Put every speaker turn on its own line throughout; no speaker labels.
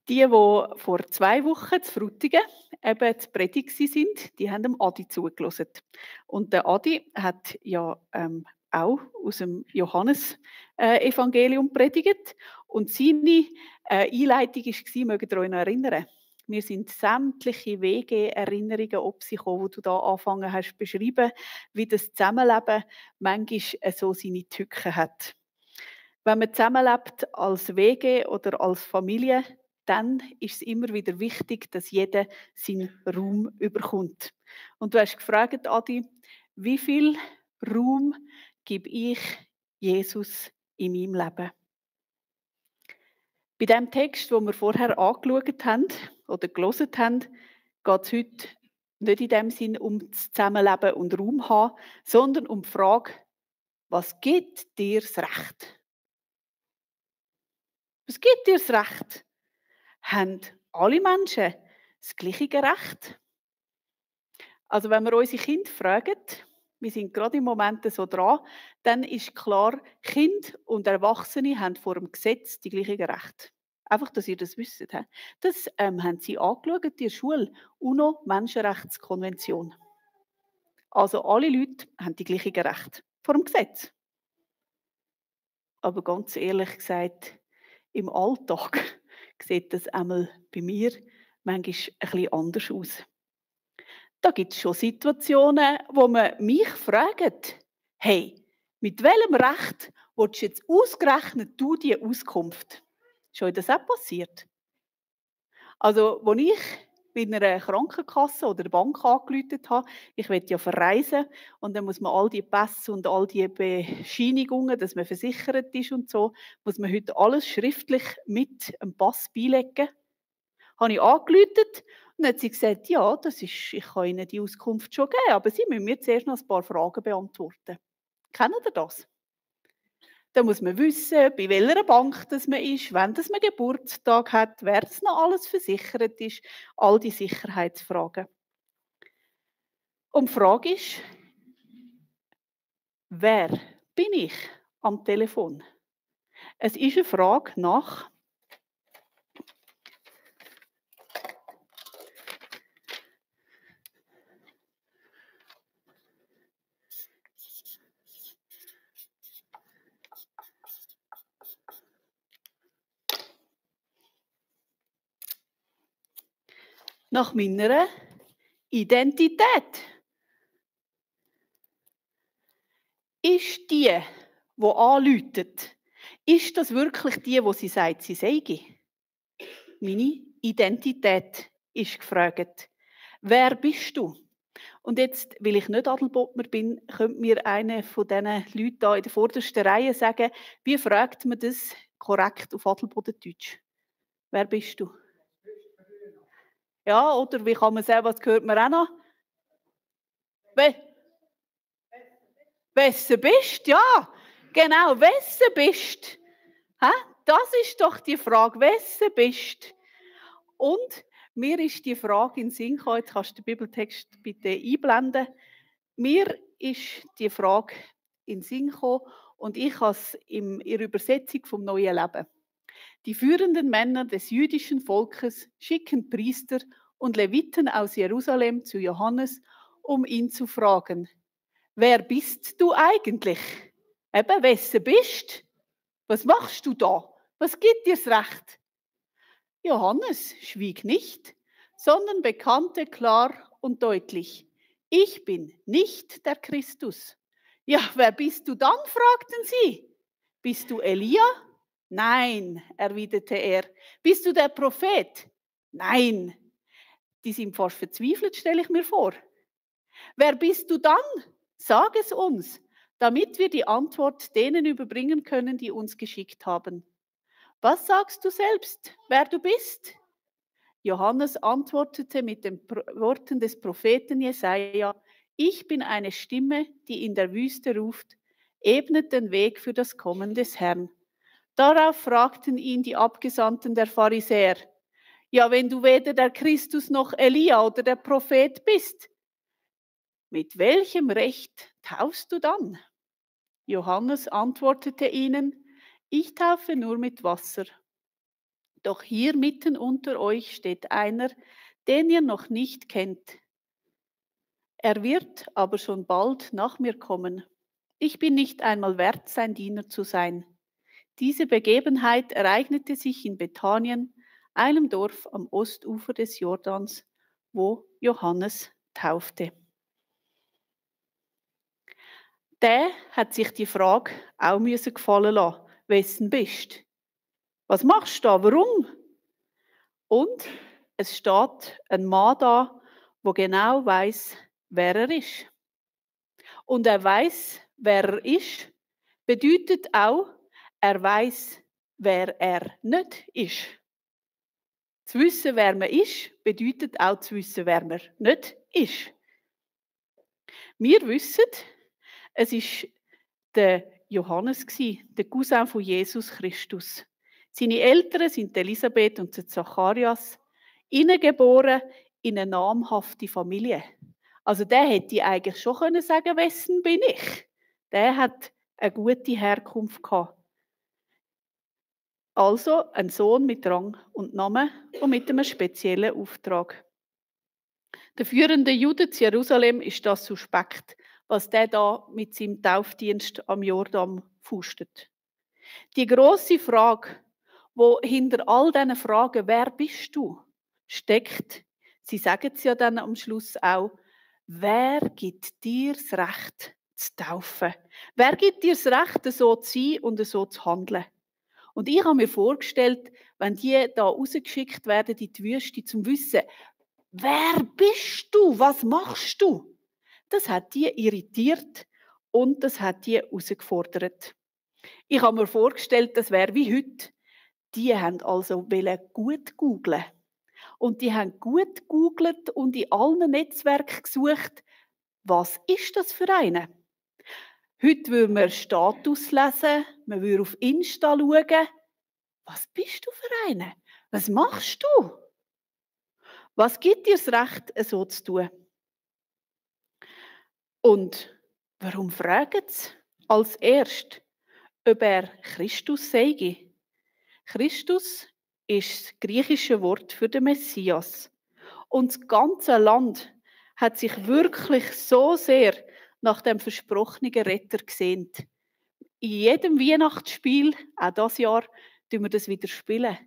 Die vor 2 Wochen zu Frutigen eben zur Predigt sind, die haben dem Adi zugelassen. Und der Adi hat ja auch aus dem Johannes-Evangelium predigt. Und seine Einleitung war, mögt ihr euch noch erinnern? Mir sind sämtliche Wege, Erinnerungen ob sie kommen, die du da angefangen hast zu beschreiben, wie das Zusammenleben manchmal so seine Tücken hat. Wenn man zusammenlebt als WG oder als Familie, dann ist es immer wieder wichtig, dass jeder seinen Raum überkommt. Und du hast gefragt, Adi, wie viel Raum gebe ich Jesus in meinem Leben? Bei dem Text, den wir vorher angeschaut haben oder gelesen haben, geht es heute nicht in dem Sinn um das Zusammenleben und Raum haben, sondern um die Frage, was gibt dir das Recht? Was gibt dir das Recht? Haben alle Menschen das gleiche Recht? Also wenn wir unsere Kinder fragen, wir sind gerade im Moment so dran, dann ist klar, Kinder und Erwachsene haben vor dem Gesetz die gleichen Rechte. Einfach, dass ihr das wisst. Das haben sie angeschaut in der Schule, UNO-Menschenrechtskonvention. Also alle Leute haben die gleichen Rechte vor dem Gesetz. Aber ganz ehrlich gesagt, im Alltag sieht das einmal bei mir manchmal ein bisschen anders aus. Da gibt es schon Situationen, wo man mich fragt, hey, mit welchem Recht willst du jetzt ausgerechnet du die Auskunft? Ist euch das auch passiert? Also, als ich bei einer Krankenkasse oder der Bank angerufen habe, ich will ja verreisen und dann muss man all die Pässe und all die Bescheinigungen, dass man versichert ist und so, muss man heute alles schriftlich mit dem Pass beilegen. Habe ich angerufen und dann hat sie gesagt, ja, ich kann Ihnen die Auskunft schon geben, aber Sie müssen mir zuerst noch ein paar Fragen beantworten. Kennen Sie das? Da muss man wissen, bei welcher Bank das man ist, wann das man Geburtstag hat, wer das noch alles versichert ist, all die Sicherheitsfragen. Und die Frage ist, wer bin ich am Telefon? Es ist eine Frage nach meiner Identität. Ist die anläutet, ist das wirklich die sie sagt, sie sei? Meine Identität ist gefragt. Wer bist du? Und jetzt, weil ich nicht Adelbodner bin, könnte mir einer von diesen Leuten hier in der vordersten Reihe sagen, wie fragt man das korrekt auf Adelbodendeutsch? Wer bist du? Ja, oder wie kann man sagen, was hört man auch noch? Wessen bist? Ja, genau, wessen bist? Das ist doch die Frage, wessen bist? Und mir ist die Frage in den Sinn gekommen, jetzt kannst du den Bibeltext bitte einblenden. Mir ist die Frage in den Sinn gekommen und ich habe es in der Übersetzung vom Neuen Leben. Die führenden Männer des jüdischen Volkes schicken Priester und Leviten aus Jerusalem zu Johannes, um ihn zu fragen, wer bist du eigentlich? Eben, wessen bist? Was machst du da? Was gibt dir das Recht? Johannes schwieg nicht, sondern bekannte klar und deutlich, ich bin nicht der Christus. Ja, wer bist du dann? Fragten sie. Bist du Elia? Nein, erwiderte er. Bist du der Prophet? Nein. Die sind fast verzweifelt, stelle ich mir vor. Wer bist du dann? Sag es uns, damit wir die Antwort denen überbringen können, die uns geschickt haben. Was sagst du selbst, wer du bist? Johannes antwortete mit den Worten des Propheten Jesaja: Ich bin eine Stimme, die in der Wüste ruft, ebnet den Weg für das Kommen des Herrn. Darauf fragten ihn die Abgesandten der Pharisäer: Ja, wenn du weder der Christus noch Elia oder der Prophet bist, mit welchem Recht taufst du dann? Johannes antwortete ihnen: Ich taufe nur mit Wasser. Doch hier mitten unter euch steht einer, den ihr noch nicht kennt. Er wird aber schon bald nach mir kommen. Ich bin nicht einmal wert, sein Diener zu sein. Diese Begebenheit ereignete sich in Bethanien, einem Dorf am Ostufer des Jordans, wo Johannes taufte. Der hat sich die Frage auch gefallen lassen, wessen bist? Was machst du da? Warum? Und es steht ein Mann da, der genau weiß, wer er ist. Und er weiß, wer er ist, bedeutet auch, er weiß, wer er nicht ist. Zu wissen, wer man ist, bedeutet auch zu wissen, wer man nicht ist. Wir wissen, es war der Johannes, der Cousin von Jesus Christus. Seine Eltern sind Elisabeth und Zacharias, geboren in eine namhafte Familie. Also der hätte eigentlich schon sagen können, wessen bin ich. Der hat eine gute Herkunft gehabt. Also ein Sohn mit Rang und Namen und mit einem speziellen Auftrag. Der führende Jude zu Jerusalem ist das suspekt, was der da mit seinem Taufdienst am Jordan fustet. Die grosse Frage, wo hinter all diesen Fragen, wer bist du, steckt, sie sagen es ja dann am Schluss auch, wer gibt dir das Recht zu taufen? Wer gibt dir das Recht, so zu sein und so zu handeln? Und ich habe mir vorgestellt, wenn die da rausgeschickt werden in die Wüste, zum Wissen, wer bist du? Was machst du? Das hat die irritiert und das hat die herausgefordert. Ich habe mir vorgestellt, das wäre wie heute. Die haben also gut googlen. Und die haben gut gegoogelt und in allen Netzwerken gesucht, was ist das für eine? Heute würden wir Status lesen, man würde auf Insta schauen. Was bist du für eine? Was machst du? Was gibt dir das Recht, so zu tun? Und warum fragen sie als erstes, ob er Christus sei? Christus ist das griechische Wort für den Messias. Und das ganze Land hat sich wirklich so sehr nach dem versprochenen Retter gesehnt. In jedem Weihnachtsspiel, auch dieses Jahr, tun wir das wieder spielen.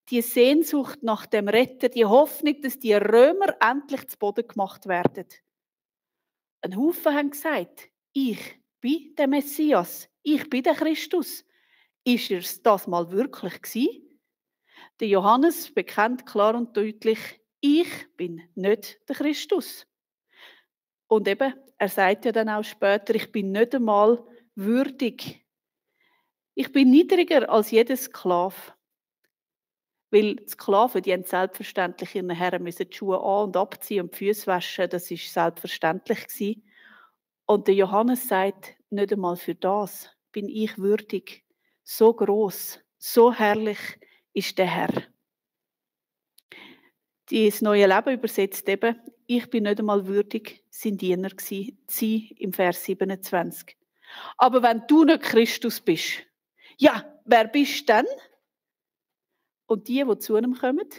Die Sehnsucht nach dem Retter, die Hoffnung, dass die Römer endlich zu Boden gemacht werden. Ein Haufen haben gesagt, ich bin der Messias, ich bin der Christus. Ist er es das mal wirklich gewesen? Der Johannes bekennt klar und deutlich, ich bin nicht der Christus. Und eben, er sagt ja dann auch später, ich bin nicht einmal würdig. Ich bin niedriger als jeder Sklave. Weil die Sklaven, die haben selbstverständlich ihren Herren die Schuhe an- und abziehen und die Füße waschen. Das war selbstverständlich gewesen. Und der Johannes sagt, nicht einmal für das bin ich würdig. So groß, so herrlich ist der Herr. Das neue Leben übersetzt eben, ich bin nicht einmal würdig, sein Diener zu sein, im Vers 27. Aber wenn du nicht Christus bist, ja, wer bist du denn? Und die zu ihm kommen,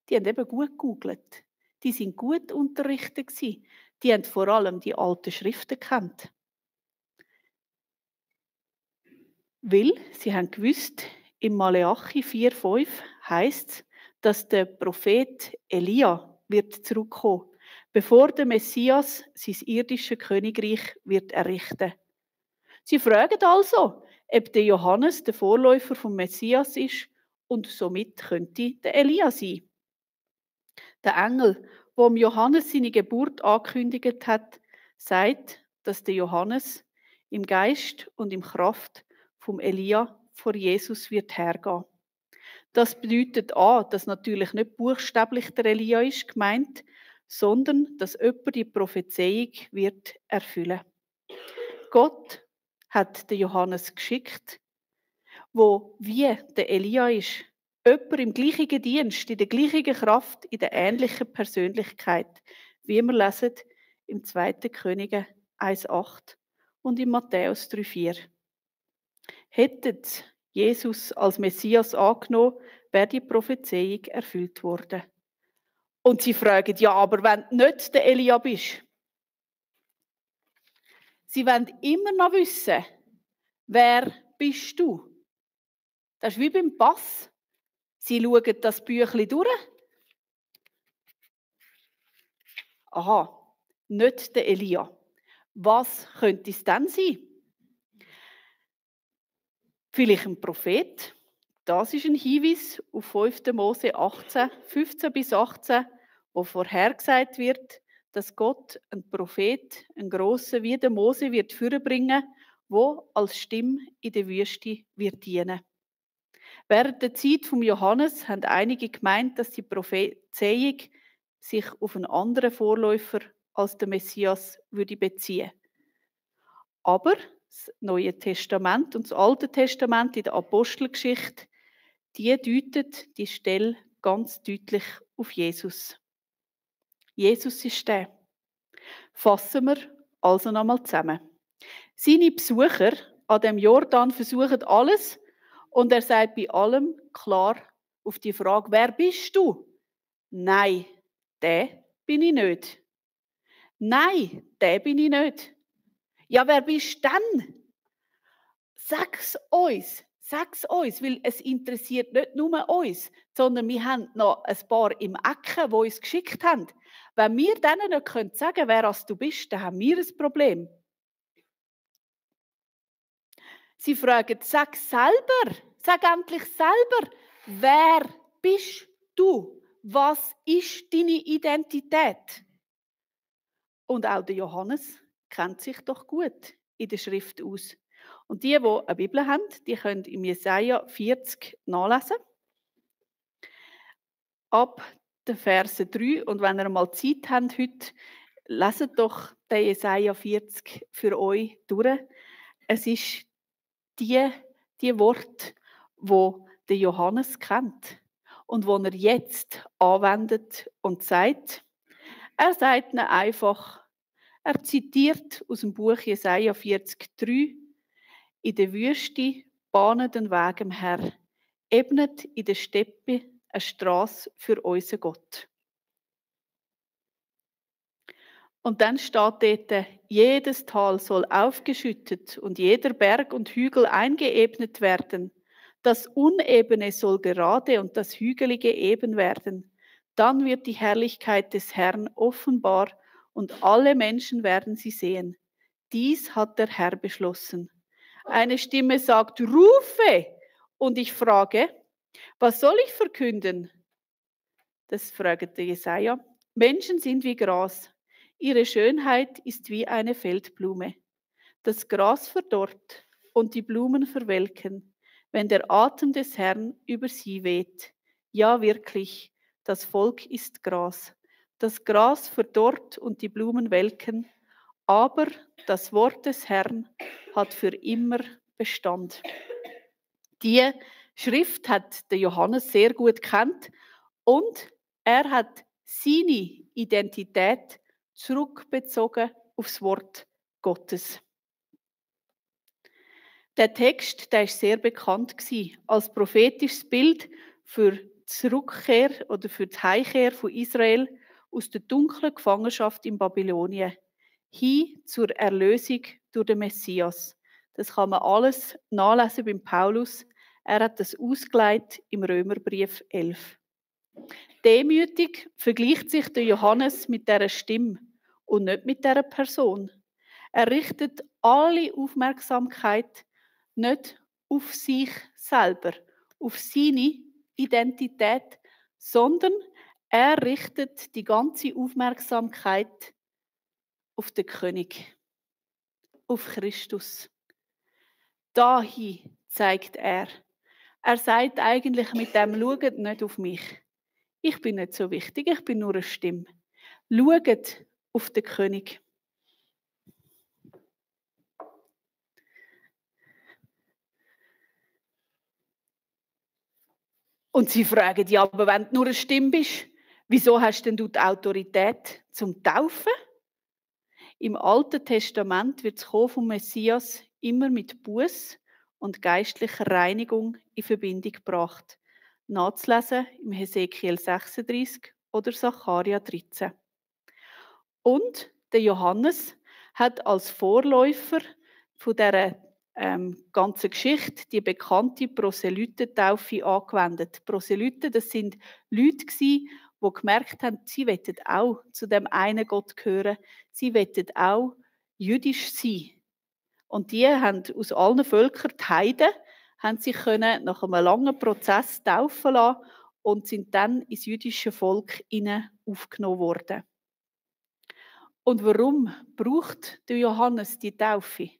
die haben eben gut gegoogelt. Die sind gut unterrichtet gewesen. Die haben vor allem die alten Schriften gekannt. Weil sie haben gewusst, im Maleachi 4,5 heisst es, dass der Prophet Elia wird zurückkommen, bevor der Messias sein irdisches Königreich wird errichten. Sie fragen also, ob der Johannes der Vorläufer vom Messias ist und somit könnte der Elia sein. Der Engel, der Johannes seine Geburt angekündigt hat, sagt, dass der Johannes im Geist und im Kraft vom Elia vor Jesus wird hergehen. Das bedeutet dass natürlich nicht buchstäblich der Elia ist gemeint, sondern dass jemand die Prophezeiung wird erfüllen. Gott hat den Johannes geschickt, wo wie der Elia ist, jemand im gleichen Dienst, in der gleichen Kraft, in der ähnlichen Persönlichkeit, wie wir lesen im 2. Könige 1,8 und in Matthäus 3,4. Hättet Jesus als Messias angenommen, wäre die Prophezeiung erfüllt worden. Und sie fragen, ja, aber wenn du nicht der Elia bist? Sie wollen immer noch wissen, wer bist du? Das ist wie beim Pass. Sie schauen das Büchlein durch. Aha, nicht der Elia. Was könnte es dann sein? Vielleicht ein Prophet. Das ist ein Hinweis auf 5. Mose 18, 15 bis 18, wo vorhergesagt wird, dass Gott einen Prophet, einen grossen wie der Mose, wird vorbringen, wo als Stimme in der Wüste wird dienen. Während der Zeit von Johannes haben einige gemeint, dass die Prophezeiung sich auf einen anderen Vorläufer als der Messias würde beziehen. Aber das Neue Testament und das Alte Testament in der Apostelgeschichte, die deutet die Stelle ganz deutlich auf Jesus. Jesus ist der. Fassen wir also nochmal zusammen. Seine Besucher an dem Jordan versuchen alles und er sagt bei allem klar auf die Frage, wer bist du? Nein, der bin ich nicht. Nein, der bin ich nicht. Ja, wer bist du denn? Sag's uns, weil es interessiert nicht nur uns, sondern wir haben noch ein paar im Ecken, die uns geschickt haben. Wenn wir denen nicht sagen können, wer du bist, dann haben wir ein Problem. Sie fragen, sag endlich selber, wer bist du? Was ist deine Identität? Und auch der Johannes kennt sich doch gut in der Schrift aus. Und die eine Bibel haben, die können im Jesaja 40 nachlesen. Ab den Versen 3. Und wenn ihr mal Zeit habt heute, leset doch den Jesaja 40 für euch durch. Es ist die Worte, wo der Johannes kennt und wo er jetzt anwendet und sagt. Er sagt ihnen einfach, er zitiert aus dem Buch Jesaja 40,3: In der Wüste bahnet den Weg im Herr, ebnet in der Steppe eine Strasse für unseren Gott. Und dann steht dort, jedes Tal soll aufgeschüttet und jeder Berg und Hügel eingeebnet werden. Das Unebene soll gerade und das Hügelige eben werden. Dann wird die Herrlichkeit des Herrn offenbar und alle Menschen werden sie sehen. Dies hat der Herr beschlossen. Eine Stimme sagt, rufe! Und ich frage, was soll ich verkünden? Das fragt der Jesaja. Menschen sind wie Gras. Ihre Schönheit ist wie eine Feldblume. Das Gras verdorrt und die Blumen verwelken, wenn der Atem des Herrn über sie weht. Ja, wirklich, das Volk ist Gras. Das Gras verdorrt und die Blumen welken, aber das Wort des Herrn hat für immer Bestand. Die Schrift hat der Johannes sehr gut kennt und er hat seine Identität zurückbezogen aufs Wort Gottes. Der Text, der ist sehr bekannt als prophetisches Bild für die Rückkehr oder für die Heimkehr von Israel aus der dunklen Gefangenschaft in Babylonien hin zur Erlösung durch den Messias. Das kann man alles nachlesen beim Paulus. Er hat das ausgelegt im Römerbrief 11. Demütig vergleicht sich der Johannes mit dieser Stimme und nicht mit dieser Person. Er richtet alle Aufmerksamkeit nicht auf sich selber, auf seine Identität, sondern er richtet die ganze Aufmerksamkeit auf den König, auf Christus. Dahin zeigt er. Er sagt eigentlich mit dem, schaut nicht auf mich. Ich bin nicht so wichtig, ich bin nur eine Stimme. Schaut auf den König. Und sie fragen, ja, aber wenn du nur eine Stimme bist, wieso hast denn du die Autorität zum Taufen? Im Alten Testament wird das Kommen vom Messias immer mit Buß und geistlicher Reinigung in Verbindung gebracht. nachzulesen im Hesekiel 36 oder Sacharja 13. Und der Johannes hat als Vorläufer von dieser ganzen Geschichte die bekannte Proselytentaufe angewendet. Proselyten, das sind Leute die gemerkt haben, sie wollten auch zu dem einen Gott gehören, sie wollten auch jüdisch sein. Und die haben aus allen Völkern, die Heiden, haben sich nach einem langen Prozess taufen lassen und sind dann ins jüdische Volk aufgenommen worden. Und warum braucht der Johannes die Taufe?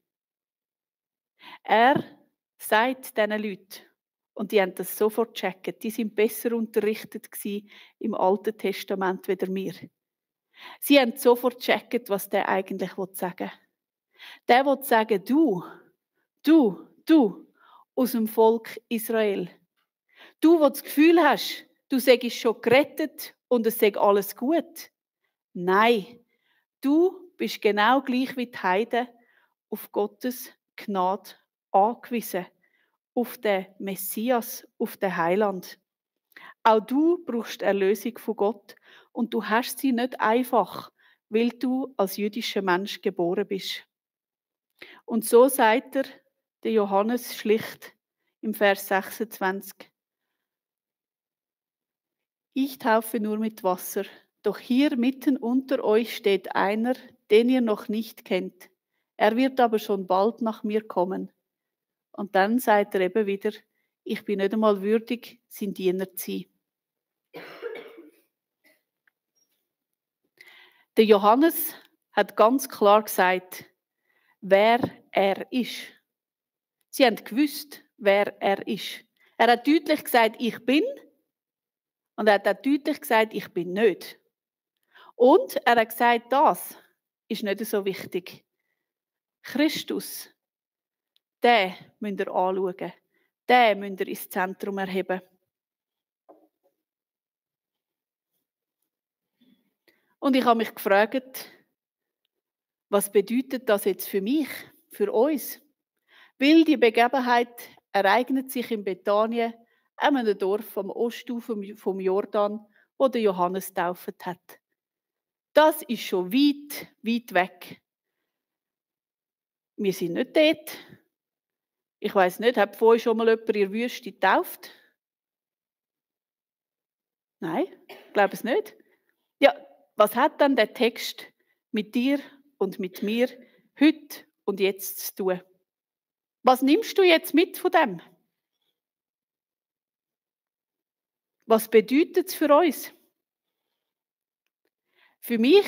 Er sagt diesen Leuten, und die haben das sofort gecheckt, die sind besser unterrichtet im Alten Testament wie wir. Sie haben sofort gecheckt, was der eigentlich sagen will. Der will sagen, du aus dem Volk Israel. Du, der das Gefühl hast, du seist schon gerettet und es sei alles gut. Nein, du bist genau gleich wie die Heiden auf Gottes Gnade angewiesen. Auf den Messias, auf den Heiland. Auch du brauchst Erlösung von Gott und du hast sie nicht einfach, weil du als jüdischer Mensch geboren bist. Und so sagt der Johannes schlicht im Vers 26. Ich taufe nur mit Wasser, doch hier mitten unter euch steht einer, den ihr noch nicht kennt. Er wird aber schon bald nach mir kommen. Und dann sagt er eben wieder, ich bin nicht einmal würdig, sein Diener zu sein. Der Johannes hat ganz klar gesagt, wer er ist. Sie haben gewusst, wer er ist. Er hat deutlich gesagt, ich bin. Und er hat auch deutlich gesagt, ich bin nicht. Und er hat gesagt, das ist nicht so wichtig. Christus, den müsst ihr anschauen. Den müsst ihr ins Zentrum erheben. Und ich habe mich gefragt, was bedeutet das jetzt für mich, für uns? Weil die Begebenheit ereignet sich in Bethanien, einem Dorf am Ostufer vom Jordan, wo der Johannes getauft hat. Das ist schon weit, weit weg. Wir sind nicht dort. Ich weiss nicht, hat von euch schon mal jemand in der Wüste getauft? Nein, ich glaube es nicht. Ja, was hat dann der Text mit dir und mit mir heute und jetzt zu tun? Was nimmst du jetzt mit von dem? Was bedeutet es für uns? Für mich,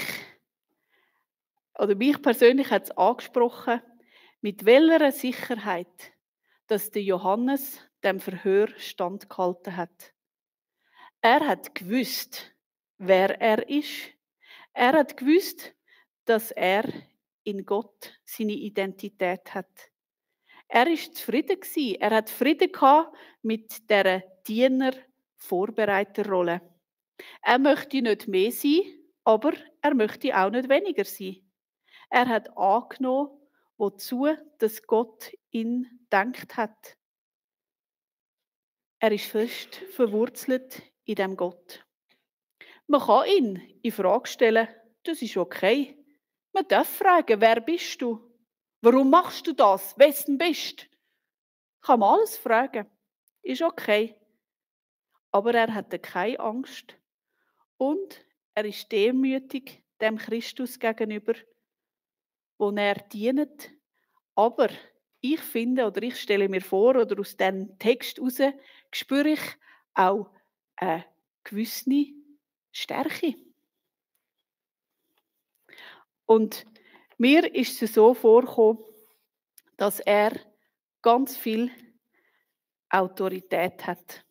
oder mich persönlich hat es angesprochen, mit welcher Sicherheit, dass der Johannes dem Verhör standgehalten hat. Er hat gewusst, wer er ist. Er hat gewusst, dass er in Gott seine Identität hat. Er ist zufrieden gewesen. Er hat Frieden gehabt mit der Diener-Vorbereiterrolle. Er möchte nicht mehr sein, aber er möchte auch nicht weniger sein. Er hat angenommen, wozu dass Gott ihn gedacht hat. Er ist fest verwurzelt in dem Gott. Man kann ihn in Frage stellen, das ist okay. Man darf fragen, wer bist du? Warum machst du das? Wessen bist du? Kann man alles fragen. Ist okay. Aber er hatte keine Angst. Und er ist demütig dem Christus gegenüber, wo er dient. Aber ich finde, oder ich stelle mir vor, oder aus diesem Text heraus, spüre ich auch eine gewisse Stärke. Und mir ist es so vorgekommen, dass er ganz viel Autorität hat.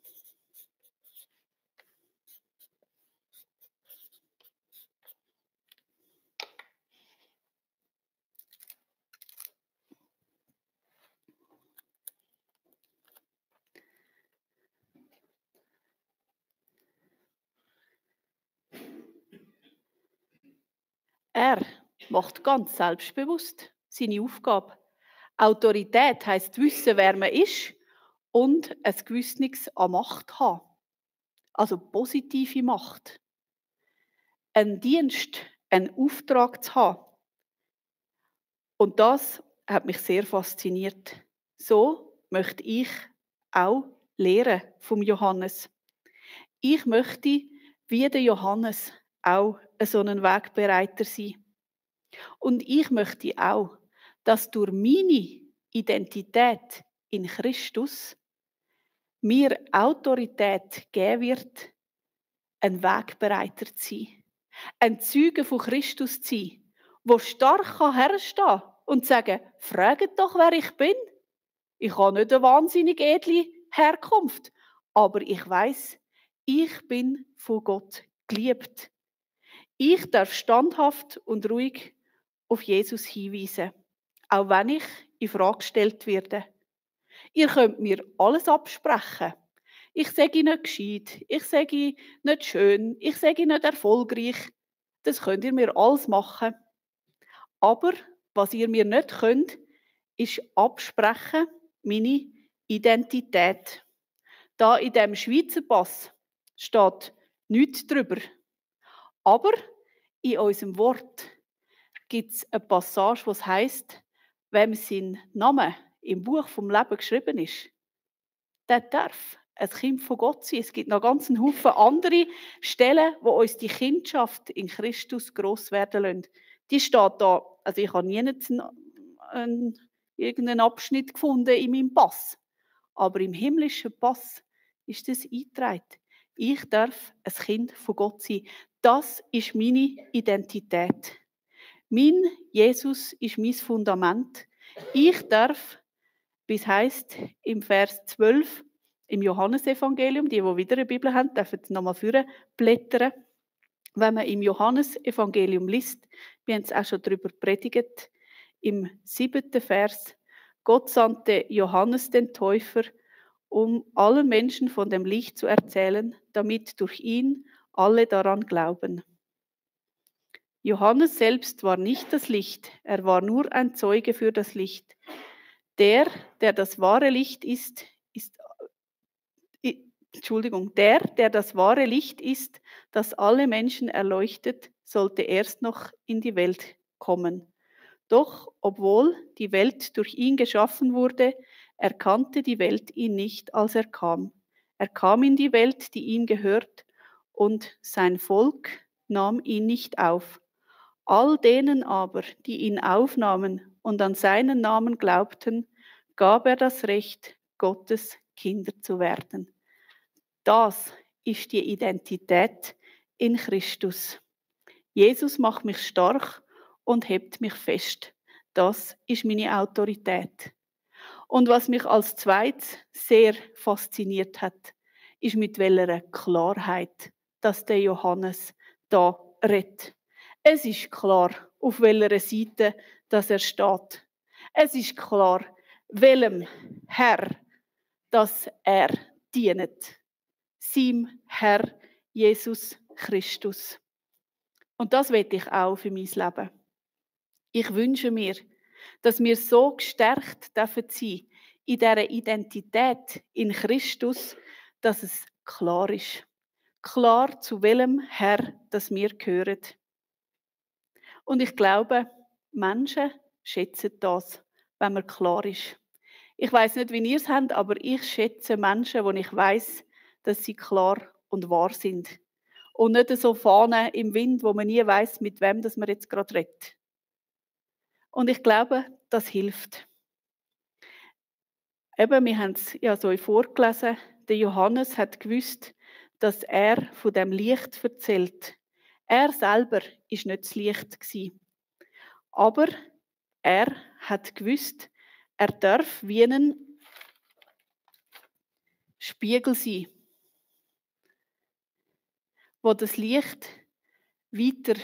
Er macht ganz selbstbewusst seine Aufgabe. Autorität heisst wissen, wer man ist und ein gewisses an Macht haben. also positive Macht, einen Dienst, einen Auftrag zu haben. Und das hat mich sehr fasziniert. So möchte ich auch lehren vom Johannes. Ich möchte, wie der Johannes, auch so ein Wegbereiter sein. Und ich möchte auch, dass durch meine Identität in Christus mir Autorität geben wird, ein Wegbereiter zu sein. Ein Zeuge von Christus zu sein, der stark herstehen kann und sagen, fragt doch, wer ich bin. Ich habe nicht eine wahnsinnig edle Herkunft, aber ich weiß, ich bin von Gott geliebt. Ich darf standhaft und ruhig auf Jesus hinweisen, auch wenn ich in Frage gestellt werde. Ihr könnt mir alles absprechen. Ich sage nicht gescheit, ich sage nicht schön, ich sage nicht erfolgreich. Das könnt ihr mir alles machen. Aber was ihr mir nicht könnt, ist absprechen, meine Identität. Da in dem Schweizer Pass steht nichts drüber. Aber in unserem Wort gibt es eine Passage, die heisst, wem sein Name im Buch vom Leben geschrieben ist, der darf ein Kind von Gott sein. Es gibt noch ganz einen Haufen andere Stellen, wo uns die Kindschaft in Christus gross werden lassen. Die steht da, also ich habe nie irgendeinen Abschnitt gefunden in meinem Pass. Aber im himmlischen Pass ist das eingetragen. Ich darf ein Kind von Gott sein. Das ist meine Identität. Mein Jesus ist mein Fundament. Ich darf, wie es heisst im Vers 12 im Johannesevangelium, die wieder eine Bibel haben, dürfen Sie nochmal blättern. Wenn man im Johannesevangelium liest, wir haben es auch schon darüber predigt, im 7. Vers, Gott sandte Johannes den Täufer, um allen Menschen von dem Licht zu erzählen, damit durch ihn alle daran glauben. Johannes selbst war nicht das Licht, er war nur ein Zeuge für das Licht. Der das wahre Licht ist, der das wahre Licht ist, das alle Menschen erleuchtet, sollte erst noch in die Welt kommen. Doch obwohl die Welt durch ihn geschaffen wurde, erkannte die Welt ihn nicht, als er kam. Er kam in die Welt, die ihm gehört, und sein Volk nahm ihn nicht auf. All denen aber, die ihn aufnahmen und an seinen Namen glaubten, gab er das Recht, Gottes Kinder zu werden. Das ist die Identität in Christus. Jesus macht mich stark und hebt mich fest. Das ist meine Autorität. Und was mich als zweites sehr fasziniert hat, ist mit welcher Klarheit, dass der Johannes da redet. Es ist klar, auf welcher Seite dass er steht. Es ist klar, welchem Herr, dass er dient. Seinem Herr Jesus Christus. Und das will ich auch für mein Leben. Ich wünsche mir, dass wir so gestärkt dürfen sein in dieser Identität in Christus, dass es klar ist. Klar, zu welchem Herr dass wir gehören. Und ich glaube, Menschen schätzen das, wenn man klar ist. Ich weiß nicht, wie ihr es habt, aber ich schätze Menschen, wo ich weiß, dass sie klar und wahr sind. Und nicht so Fahnen im Wind, wo man nie weiß, mit wem das man jetzt gerade redet. Und ich glaube, das hilft. Eben, wir haben es ja so vorgelesen, der Johannes hat gewusst, dass er von dem Licht erzählt. Er selber ist nicht das Licht gewesen. Aber er hat gewusst, er darf wie ein Spiegel sein, wo das Licht weiter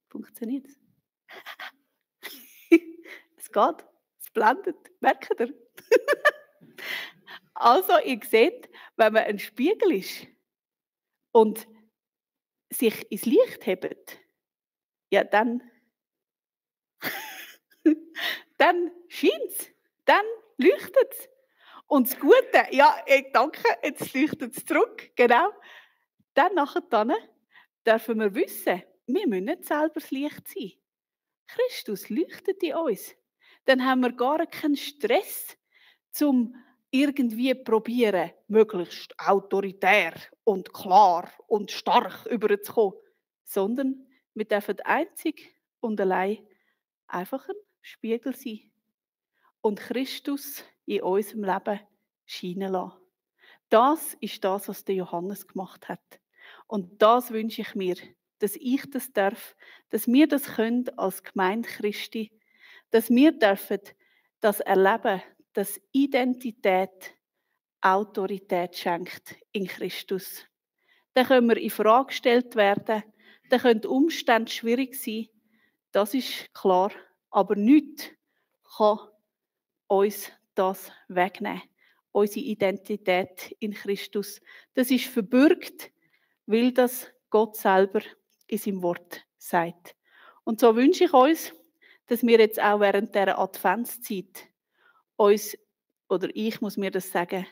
funktioniert. Es geht, es blendet, merkt ihr? Also, ihr seht, wenn man ein Spiegel ist und sich ins Licht hebt, ja, dann scheint es, dann leuchtet es. Und das Gute, ja, danke, jetzt leuchtet es zurück, genau. Dann nachher dürfen wir wissen, wir müssen nicht selber das Licht sein. Christus leuchtet in uns. Dann haben wir gar keinen Stress, zum irgendwie probieren, möglichst autoritär und klar und stark überzukommen, sondern wir dürfen einzig und allein einfach ein Spiegel sein und Christus in unserem Leben scheinen lassen. Das ist das, was der Johannes gemacht hat. Und das wünsche ich mir, dass ich das darf, dass wir das können als Gemeinde Christi, dass wir dürfen das erleben, dass Identität Autorität schenkt in Christus. Dann können wir in Frage gestellt werden, dann können die Umstände schwierig sein, das ist klar, aber nichts kann uns das wegnehmen. Unsere Identität in Christus. Das ist verbürgt, weil das Gott selber in seinem Wort sagt. Und so wünsche ich uns, dass wir jetzt auch während dieser Adventszeit uns, oder ich muss mir das sagen,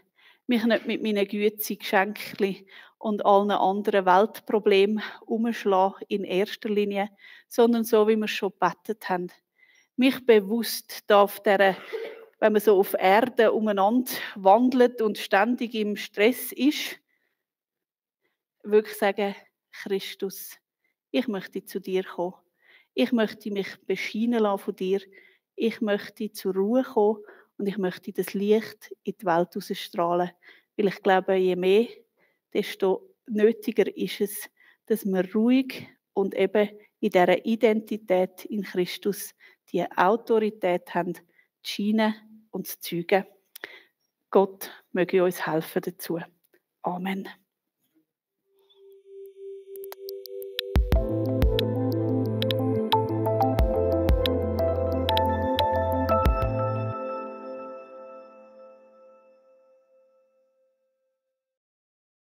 mich nicht mit meinen Güte, Geschenken und allen anderen Weltproblemen umschlagen in erster Linie, sondern so, wie wir schon gebetet haben. Mich bewusst da auf dieser, wenn man so auf Erde umeinander wandelt und ständig im Stress ist, wirklich sagen, Christus, ich möchte zu dir kommen. Ich möchte mich bescheinen lassen von dir. Ich möchte zur Ruhe kommen und ich möchte das Licht in die Welt ausstrahlen. Weil ich glaube, je mehr, desto nötiger ist es, dass wir ruhig und eben in dieser Identität in Christus die Autorität haben, zu scheinen und zu zeugen. Gott möge uns helfen dazu. Amen.